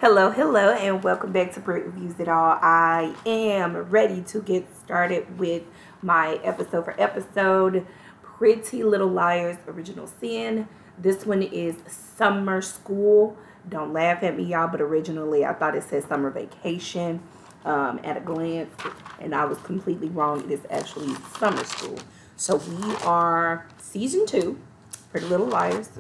Hello, and welcome back to Brit Reviews It All. I am ready to get started with my episode for episode, Pretty Little Liars Original Sin. This one is Summer School. Don't laugh at me, y'all, but originally I thought it said Summer Vacation at a glance, and I was completely wrong. It is actually Summer School. So we are Season 2, Pretty Little Liars.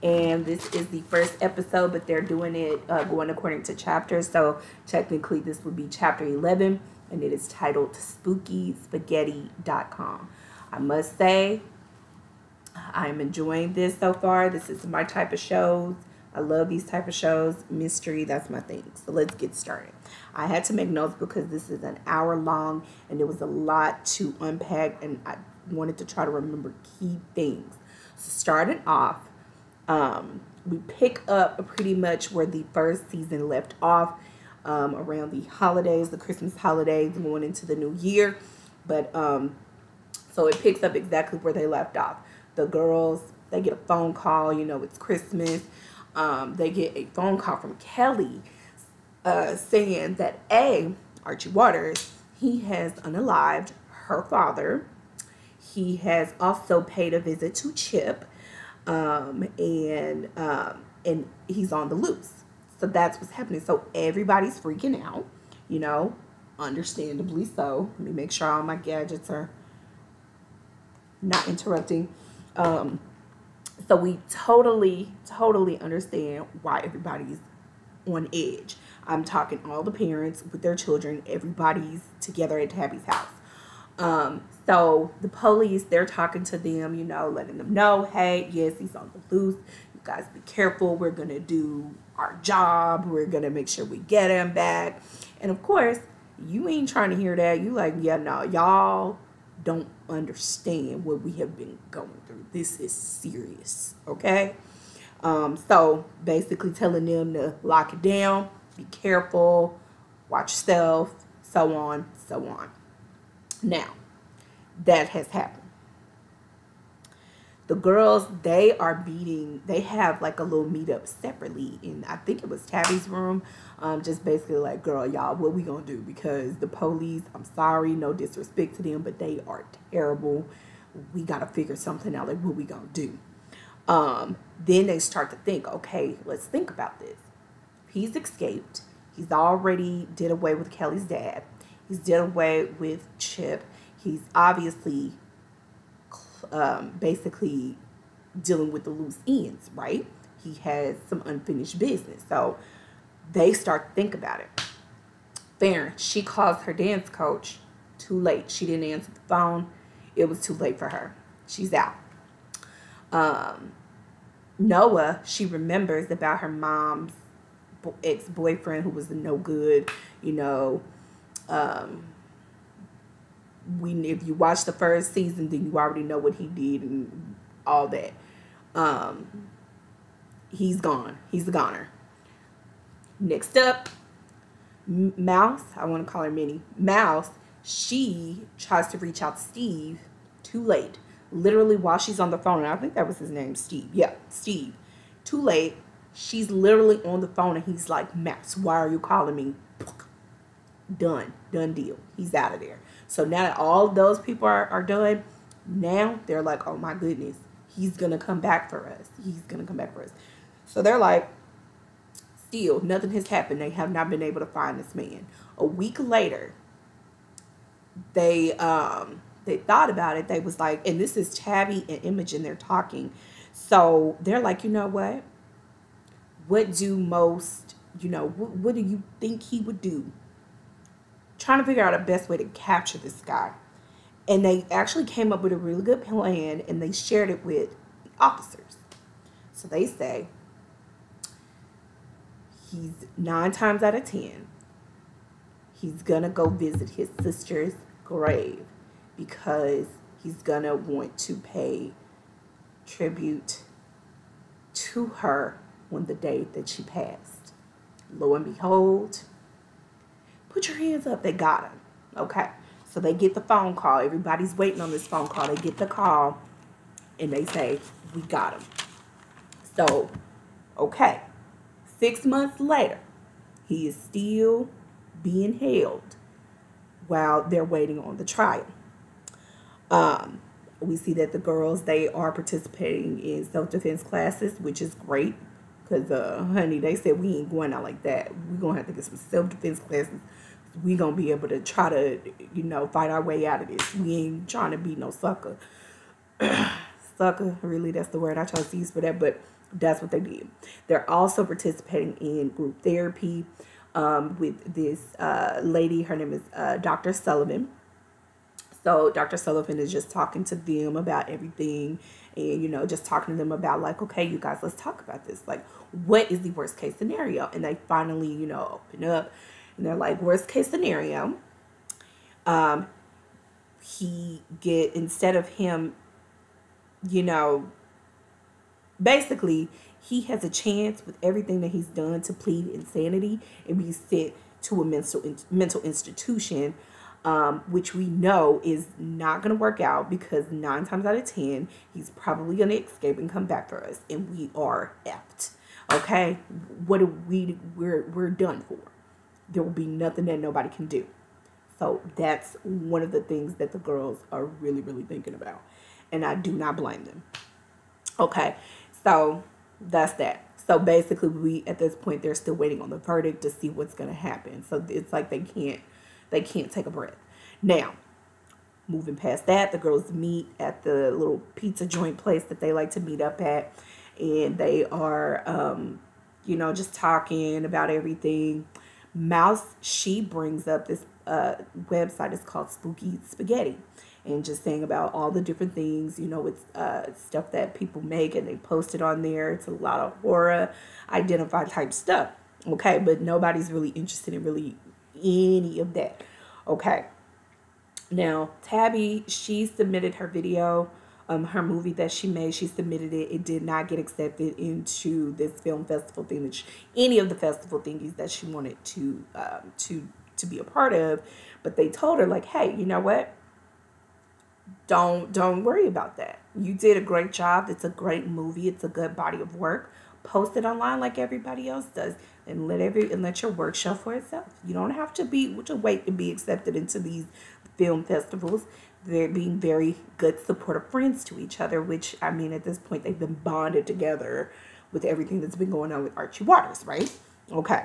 And this is the first episode, but they're doing it going according to chapters. So technically this would be chapter 11, and it is titled SpookySpaghetti.com. I must say, I'm enjoying this so far. This is my type of shows. I love these type of shows. Mystery, that's my thing. So let's get started. I had to make notes because this is an hour long, and there was a lot to unpack, and I wanted to try to remember key things. So starting off, we pick up pretty much where the first season left off, around the holidays, the Christmas holidays, going into the new year. But so it picks up exactly where they left off. The girls, they get a phone call, you know, it's Christmas. They get a phone call from Kelly saying that Archie Waters, he has unalived her father. He has also paid a visit to Chip. And he's on the loose. So that's what's happening. So everybody's freaking out, you know, understandably so. Let me make sure all my gadgets are not interrupting. So we totally understand why everybody's on edge. I'm talking all the parents with their children. Everybody's together at Tabby's house. So the police, they're talking to them, you know, letting them know, hey, yes, he's on the loose. You guys be careful. We're going to do our job. We're going to make sure we get him back. And of course, you ain't trying to hear that. You like, yeah, no, y'all don't understand what we have been going through. This is serious. Okay. So basically telling them to lock it down, be careful, watch yourself, so on, so on. Now, that has happened. The girls, they have like a little meetup separately in, I think it was Tabby's room. Just basically like, girl, y'all, what we gonna do? Because the police, I'm sorry, no disrespect to them, but they are terrible. We gotta figure something out, like what we gonna do. Then they start to think, okay, let's think about this. He's escaped. He's already did away with Kelly's dad. He's did away with Chip. He's obviously basically dealing with the loose ends, right? He has some unfinished business. So they start to think about it. Farron, she calls her dance coach. Too late. She didn't answer the phone. It was too late for her. She's out. Noah, she remembers about her mom's ex-boyfriend who was no good, you know. If you watch the first season, then you already know what he did and all that. He's gone. He's a goner. Next up, Mouse. I want to call her Minnie. Mouse. She tries to reach out to Steve. Too late. Literally while she's on the phone, and I think that was his name, Steve. Yeah, Steve. Too late. She's literally on the phone, and he's like, Mouse, why are you calling me? Done deal. He's out of there. So now that all those people are done, now they're like, oh my goodness, he's gonna come back for us. He's gonna come back for us. So they're like, still nothing has happened. They have not been able to find this man. A week later, they thought about it. They was like, and this is Tabby and Imogen, they're talking. So they're like, you know what? What do most, you know, what do you think he would do? Trying to figure out the best way to capture this guy. And they actually came up with a really good plan, and they shared it with the officers. So they say he's 9 times out of 10, he's gonna go visit his sister's grave because he's gonna want to pay tribute to her on the day that she passed. Lo and behold, put your hands up. They got him. Okay. So they get the phone call. Everybody's waiting on this phone call. They get the call and they say, we got him. So, okay. 6 months later, He is still being held while they're waiting on the trial. We see that the girls, they are participating in self-defense classes, which is great. Because, honey, they said we ain't going out like that. We're going to have to get some self-defense classes. We're going to be able to try to, fight our way out of this. We ain't trying to be no sucker. Sucker, really, that's the word I chose to use for that. But that's what they did. They're also participating in group therapy with this lady. Her name is Dr. Sullivan. So Dr. Sullivan is just talking to them about everything and, just talking to them about like, okay, you guys, let's talk about this. Like, what is the worst case scenario? And they finally, open up and they're like, worst case scenario, instead of him, basically he has a chance with everything that he's done to plead insanity and be sent to a mental institution. Which we know is not going to work out because 9 times out of 10, he's probably going to escape and come back for us. And we are effed. Okay? We're done for. There will be nothing that nobody can do. So that's one of the things that the girls are really, really thinking about. And I do not blame them. Okay? So that's that. So basically, at this point, they're still waiting on the verdict to see what's going to happen. So it's like they can't take a breath. Now, moving past that, the girls meet at the little pizza joint place that they like to meet up at. And they are, just talking about everything. Mouse, she brings up this website. It's called Spooky Spaghetti. And just saying about all the different things, it's stuff that people make and they post it on there. It's a lot of horror, identified type stuff. Okay, but nobody's really interested in really any of that. Okay. Now, Tabby, she submitted her video, her movie that she made. She submitted it. It did not get accepted into this film festival thing, any of the festival thingies that she wanted to be a part of. But they told her, like, hey, you know what? Don't worry about that. You did a great job. It's a great movie. It's a good body of work. Post it online like everybody else does, and let your work show for itself. You don't have to wait to be accepted into these film festivals. They're being very good, supportive friends to each other, which, I mean, at this point, they've been bonded together with everything that's been going on with Archie Waters, right? Okay.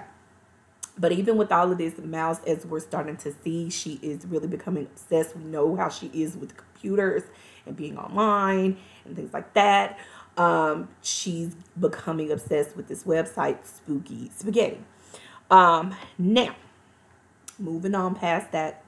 But even with all of this, Mouse, as we're starting to see, she is really becoming obsessed. We know how she is with computers and being online and things like that. She's becoming obsessed with this website, Spooky Spaghetti. Now, moving on past that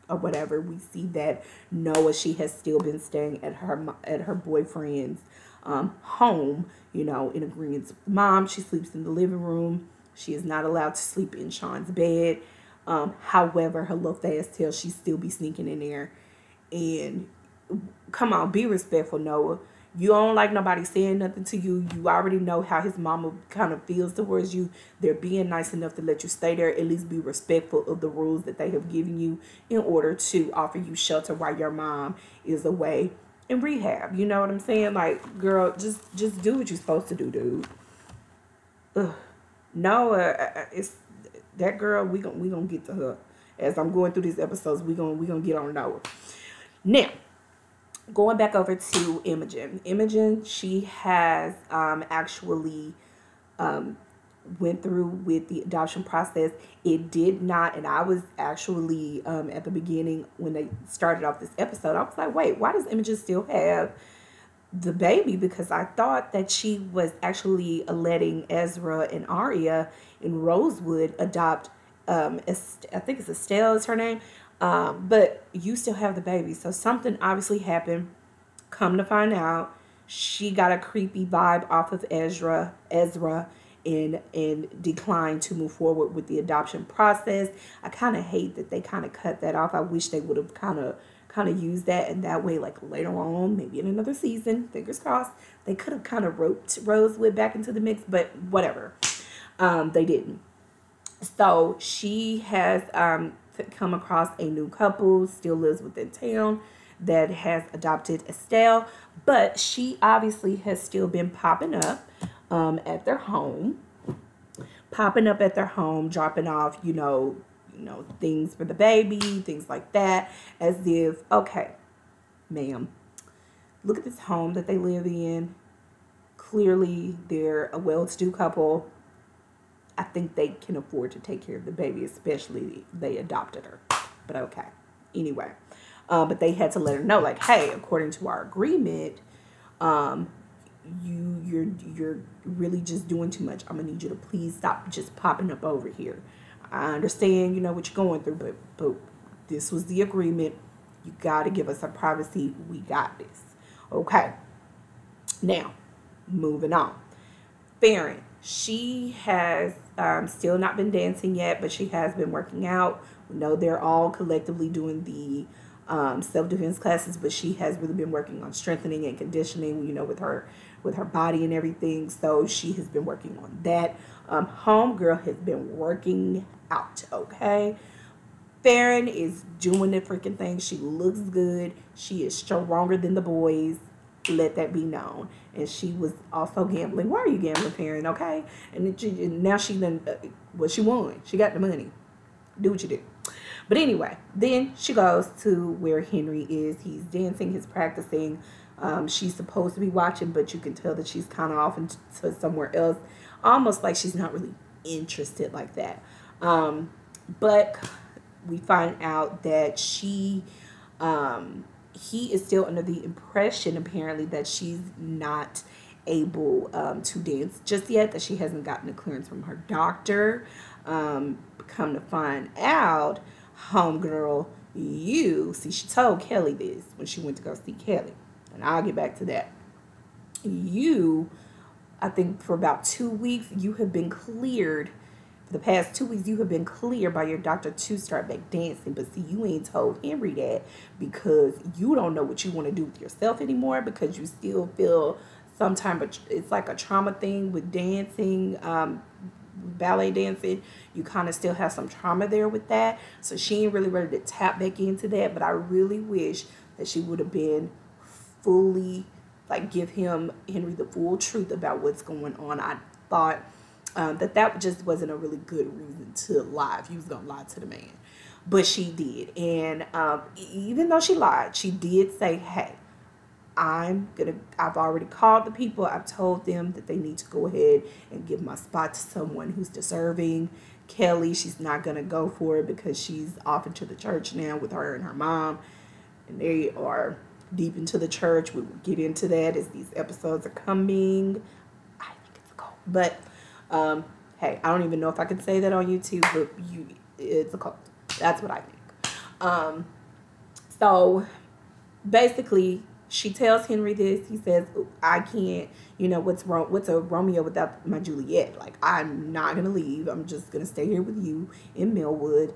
or whatever, we see that Noah, she has still been staying at her boyfriend's home, in agreement with mom. She sleeps in the living room. She is not allowed to sleep in Sean's bed. However, her little fast tail, she still be sneaking in there. And come on, be respectful, Noah. You don't like nobody saying nothing to you. You already know how his mama kind of feels towards you. They're being nice enough to let you stay there. At least be respectful of the rules that they have given you in order to offer you shelter while your mom is away in rehab. You know what I'm saying? Like, girl, just do what you're supposed to do, dude. Ugh. No, it's that girl. We gonna get to her as I'm going through these episodes. We gonna get on Noah. Now, going back over to Imogen. Imogen, she has actually went through with the adoption process. It did not, and I was actually at the beginning when they started off this episode, I was like, wait, why does Imogen still have the baby? Because I thought that she was actually letting Ezra and Arya in Rosewood adopt I think it's Estelle is her name, but you still have the baby. So something obviously happened. Come to find out, she got a creepy vibe off of Ezra and declined to move forward with the adoption process. I kind of hate that they kind of cut that off. I wish they would have kind of used that, and that way, like later on, maybe in another season, fingers crossed, they could have kind of roped Rosewood back into the mix, but whatever. They didn't. So she has come across a new couple, still lives within town, that has adopted Estelle, but she obviously has still been popping up at their home, popping up at their home, dropping off, things for the baby, things like that, as if, okay, ma'am, look at this home that they live in. Clearly, they're a well-to-do couple. I think they can afford to take care of the baby, especially they adopted her. But okay. Anyway, but they had to let her know, like, hey, according to our agreement, you're really just doing too much. I'm gonna need you to please stop just popping up over here. I understand, what you're going through, but this was the agreement. You got to give us our privacy. We got this. Okay. Now, moving on. Farron, she has still not been dancing yet, but she has been working out. We know they're all collectively doing the self-defense classes, but she has really been working on strengthening and conditioning, with her body and everything. So she has been working on that. Homegirl has been working out, okay? Farron is doing the freaking thing. She looks good. She is stronger than the boys. Let that be known. And she was also gambling. Why are you gambling, Farron? Okay? And now she done, she won. She got the money. Do what you do. But anyway, then she goes to where Henry is. He's dancing. He's practicing. She's supposed to be watching, but you can tell that she's kind of off into somewhere else. Almost like she's not really interested like that. But we find out that he is still under the impression, apparently, that she's not able to dance just yet, that she hasn't gotten a clearance from her doctor. Come to find out, homegirl, she told Kelly this when she went to go see Kelly, and I'll get back to that. I think for about 2 weeks, you have been cleared. For the past 2 weeks, you have been cleared by your doctor to start back dancing. But see, you ain't told Henry that because you don't know what you want to do with yourself anymore, because you still feel some type of, it's like a trauma thing with dancing, ballet dancing. You kind of still have some trauma there with that. So she ain't really ready to tap back into that. But I really wish that she would have been fully, give Henry the full truth about what's going on. I thought that just wasn't a really good reason to lie if you was gonna lie to the man, but she did. And even though she lied, she did say, hey, I've already called the people. I've told them that they need to go ahead and give my spot to someone who's deserving. Kelly, she's not gonna go for it because she's off into the church now with her and her mom, and they are deep into the church. We will get into that as these episodes are coming. I think it's a cult, but hey, I don't even know if I can say that on YouTube, but it's a cult. That's what I think. So basically, she tells Henry this. He says, I can't, what's wrong? What's a Romeo without my Juliet? Like, I'm not going to leave. I'm just going to stay here with you in Millwood,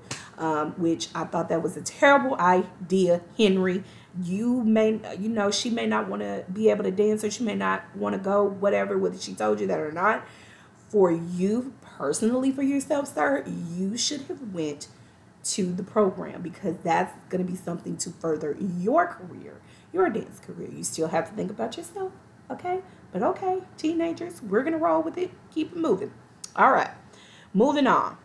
which I thought that was a terrible idea, Henry. You may, she may not want to be able to dance, or she may not want to go, whatever, whether she told you that or not. For you personally, for yourself, sir, you should have went to the program, because that's going to be something to further your career, your dance career. You still have to think about yourself, okay? But okay, teenagers, we're going to roll with it. Keep it moving. All right, moving on.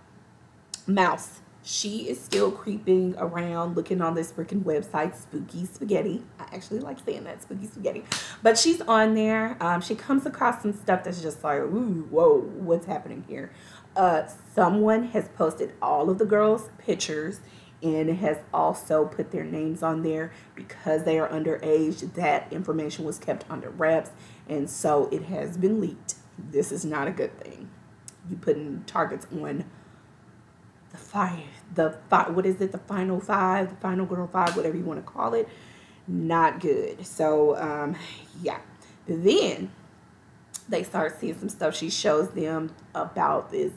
Mouse. She is still creeping around, looking on this freaking website, Spooky Spaghetti. I actually like saying that, Spooky Spaghetti. But she's on there. She comes across some stuff that's just like, ooh, whoa, what's happening here? Someone has posted all of the girls' pictures and has also put their names on there because they are underage. That information was kept under wraps, and so it has been leaked. This is not a good thing. You putting targets on the final five, the final girl five, whatever you want to call it. Not good. So yeah. Then they start seeing some stuff. She shows them about this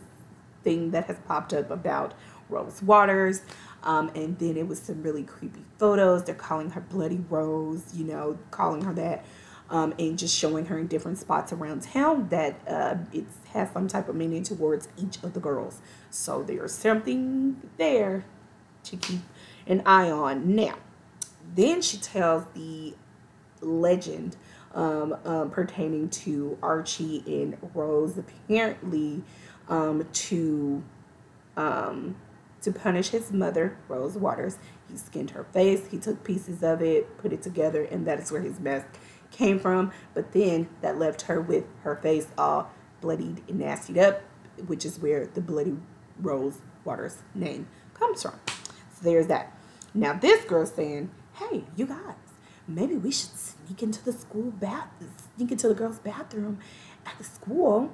thing that has popped up about Rose Waters, and then it was some really creepy photos. They're calling her Bloody Rose, calling her that, and just showing her in different spots around town that it has some type of meaning towards each of the girls. So there's something there to keep an eye on. Now, then she tells the legend pertaining to Archie and Rose. Apparently, to punish his mother, Rose Waters. He skinned her face. He took pieces of it, put it together, and that is where his mask came from. But then that left her with her face all bloodied and nastied up, which is where the Bloody Rose Waters name comes from. So there's that. Now this girl's saying, hey, you guys, maybe we should sneak into the sneak into the girls' bathroom at the school,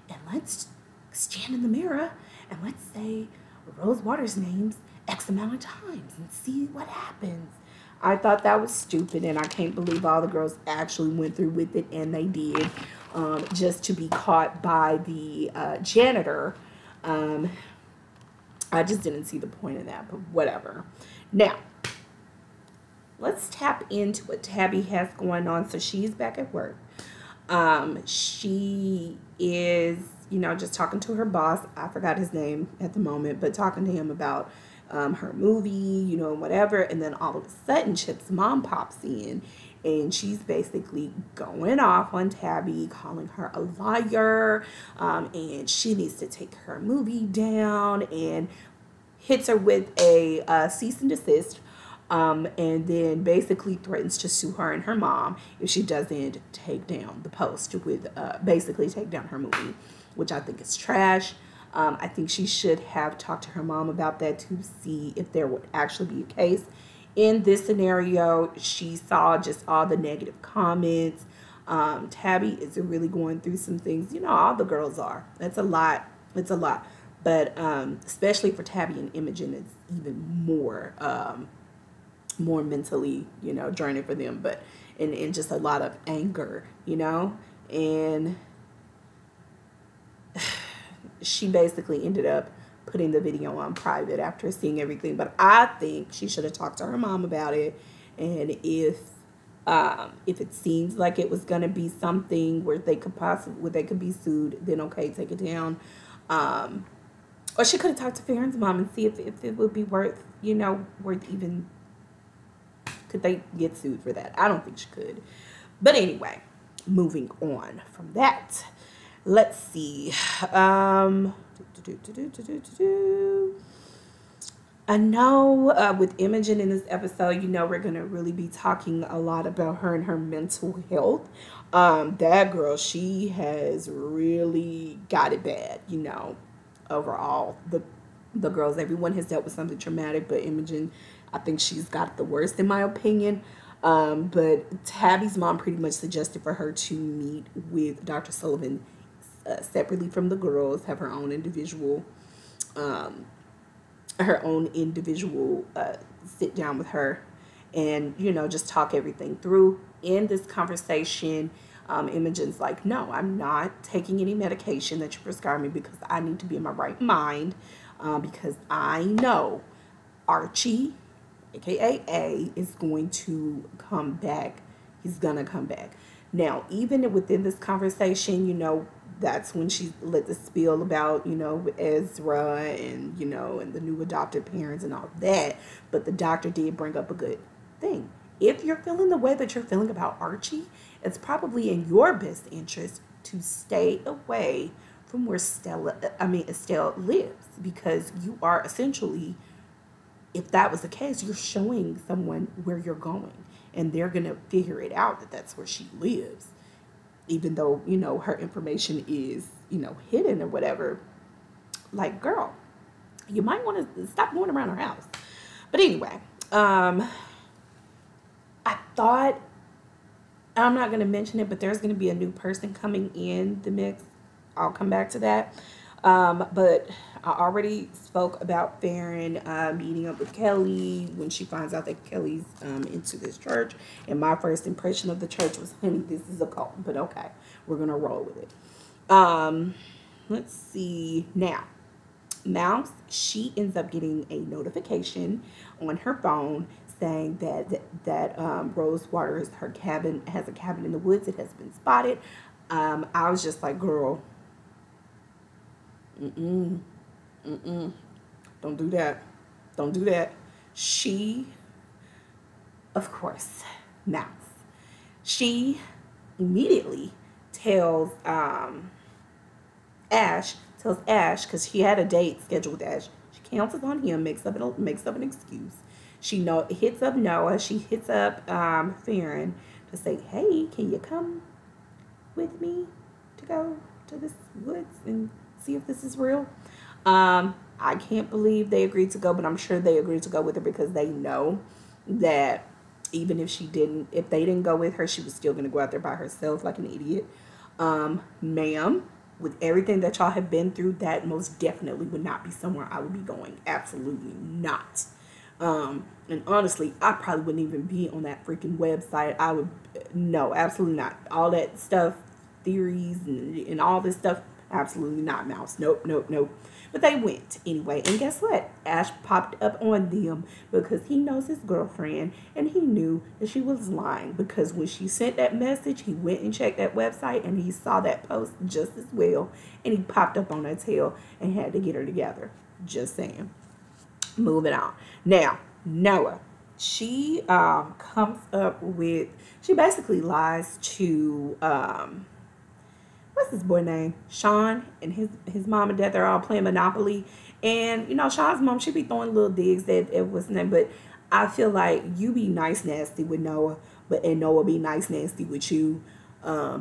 and let's stand in the mirror and let's say Rose Waters' names X amount of times and see what happens. I thought that was stupid, and I can't believe all the girls actually went through with it, and they did, just to be caught by the janitor. I just didn't see the point of that, but whatever. Now, let's tap into what Tabby has going on. So she's back at work. She is, just talking to her boss. I forgot his name at the moment, but talking to him about her movie, whatever. And then all of a sudden, Chip's mom pops in, and she's basically going off on Tabby, calling her a liar, and she needs to take her movie down, and hits her with a cease and desist, and then basically threatens to sue her and her mom if she doesn't take down the post with basically take down her movie, which I think is trash. I think she should have talked to her mom about that to see if there would actually be a case. In this scenario, she saw just all the negative comments. Tabby is really going through some things. All the girls are. It's a lot. It's a lot. But especially for Tabby and Imogen, it's even more more mentally, draining for them. But and just a lot of anger, and she basically ended up putting the video on private after seeing everything. But I think she should have talked to her mom about it, and if it seems like it was gonna be something where they could be sued, then okay, take it down. Or she could have talked to Farron's mom and see if it would be worth even, could they get sued for that? I don't think she could. But anyway, moving on from that. Let's see. I know with Imogen in this episode, we're going to really be talking a lot about her and her mental health. That girl, she has really got it bad, overall. The girls, everyone has dealt with something traumatic, but Imogen, I think she's got the worst in my opinion. But Tabby's mom pretty much suggested for her to meet with Dr. Sullivan separately from the girls, have her own individual sit down with her and just talk everything through. In this conversation, Imogen's like, no, I'm not taking any medication that you prescribe me because I need to be in my right mind, because I know Archie, aka A, is going to come back. He's gonna come back. Now, even within this conversation, that's when she let the spiel about, Ezra and, and the new adopted parents and all that. But the doctor did bring up a good thing. If you're feeling the way that you're feeling about Archie, it's probably in your best interest to stay away from where Estelle lives, because you are essentially, if that was the case, you're showing someone where you're going, and they're going to figure it out that that's where she lives, even though, her information is, hidden or whatever. Like, girl, you might want to stop going around her house. But anyway, I thought, I'm not going to mention it, but there's going to be a new person coming in the mix. I'll come back to that. But I already spoke about Farron meeting up with Kelly when she finds out that Kelly's into this church. And my first impression of the church was, honey, this is a cult. But okay, we're going to roll with it. Let's see. Now, Mouse, she ends up getting a notification on her phone saying that Rose Waters, her cabin, has a cabin in the woods. It has been spotted. I was just like, girl, don't do that. Don't do that. She, of course, Mouse, she immediately tells Ash tells Ash, because she had a date scheduled with Ash. She cancels on him, makes up an excuse. She hits up Noah. She hits up Farron to say, hey, can you come with me to go to this woods and see if this is real? I can't believe they agreed to go, but I'm sure they agreed to go with her because they know that even if they didn't go with her, she was still going to go out there by herself like an idiot. Ma'am, with everything that y'all have been through, that most definitely would not be somewhere I would be going. Absolutely not. And honestly, I probably wouldn't even be on that freaking website. No, absolutely not. All that stuff, theories and all this stuff, absolutely not, Mouse. Nope, nope, nope. But they went anyway. And guess what? Ash popped up on them because he knows his girlfriend and he knew that she was lying. Because when she sent that message, he went and checked that website and he saw that post just as well. And he popped up on her tail and had to get her together. Just saying. Moving on. Now, Noah. She she basically lies to what's this boy name? Sean, and his mom and dad, they're all playing Monopoly. And, you know, Sean's mom, she be throwing little digs at what's his name. But I feel like you be nice nasty with Noah, and Noah be nice nasty with you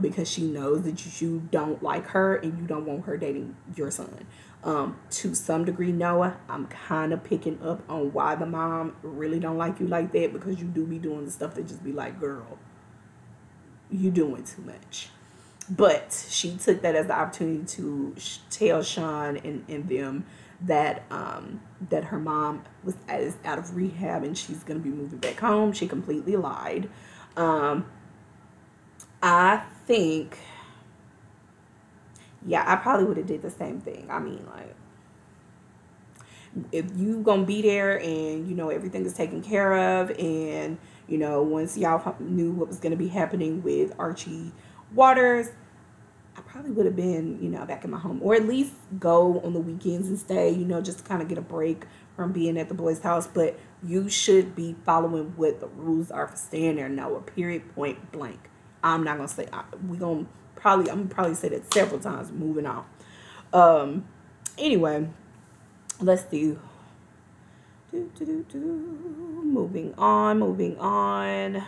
because she knows that you don't like her and you don't want her dating your son. To some degree, Noah, I'm kind of picking up on why the mom really don't like you like that, because you do be doing the stuff that just be like, girl, you doing too much. But she took that as the opportunity to tell Sean and them that that her mom is out of rehab and she's going to be moving back home. She completely lied. I think, yeah, I probably would have did the same thing. I mean, like, if you going to be there and, you know, everything is taken care of, and, you know, once y'all knew what was going to be happening with Archie Waters, I probably would have been, you know, back in my home, or at least go on the weekends and stay, you know, just to kind of get a break from being at the boys' house. But you should be following what the rules are for staying there, Noah, period, point blank. I'm not going to say, I'm going to probably say that several times. Moving on. Anyway, let's do. Moving on.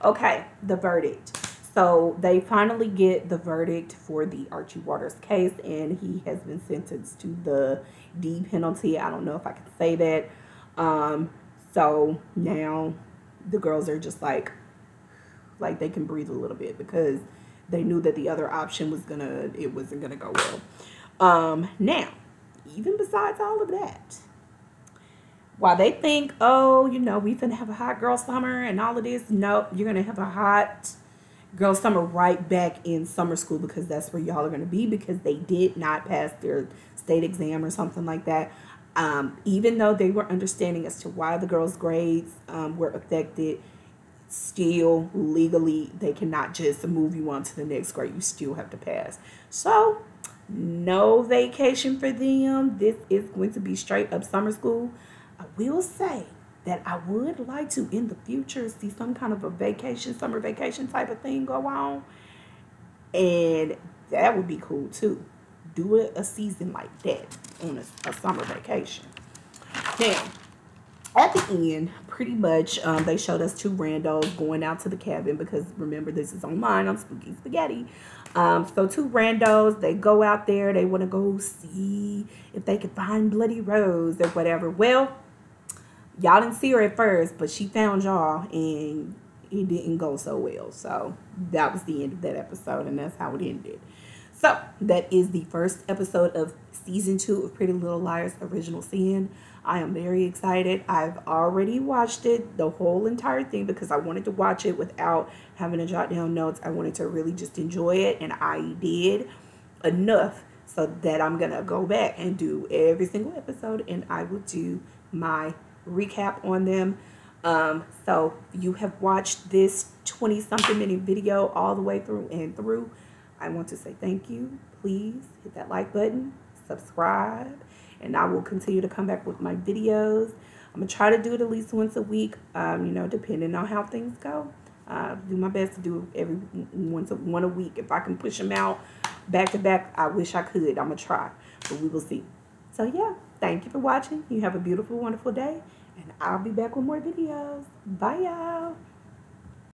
Okay, the verdict. So they finally get the verdict for the Archie Waters case, and he has been sentenced to the D penalty. I don't know if I can say that. So now the girls are just like they can breathe a little bit, because they knew that the other option wasn't gonna go well. Now, even besides all of that, while they think, oh, you know, we finna have a hot girl summer and all of this, nope, you're gonna have a hot girl summer right back in summer school, because that's where y'all are going to be, because they did not pass their state exam or something like that. Even though they were understanding as to why the girls' grades were affected, still legally they cannot just move you on to the next grade. You still have to pass. So no vacation for them. This is going to be straight up summer school. I will say that I would like to, in the future, see some kind of a summer vacation type of thing go on. And that would be cool too. Do a season like that on a summer vacation. Now, at the end, pretty much, they showed us two randos going out to the cabin, because remember, this is online on Spooky Spaghetti. So two randos, they go out there, they want to go see if they can find Bloody Rose or whatever. Well, y'all didn't see her at first, but she found y'all, and it didn't go so well. So that was the end of that episode, and that's how it ended. So that is the first episode of season 2 of Pretty Little Liars Original Sin. I am very excited. I've already watched it, the whole entire thing, because I wanted to watch it without having to jot down notes. I wanted to really just enjoy it, and I did enough so that I'm going to go back and do every single episode, and I will do my recap on them. So you have watched this 20-something minute video all the way through. I want to say thank you. Please hit that like button, subscribe, and I will continue to come back with my videos. I'm gonna try to do it at least once a week, you know, depending on how things go. Do my best to do one a week. If I can push them out back to back, I wish I could. I'm gonna try. but we will see. So yeah, thank you for watching. You have a beautiful, wonderful day, and I'll be back with more videos. Bye, y'all.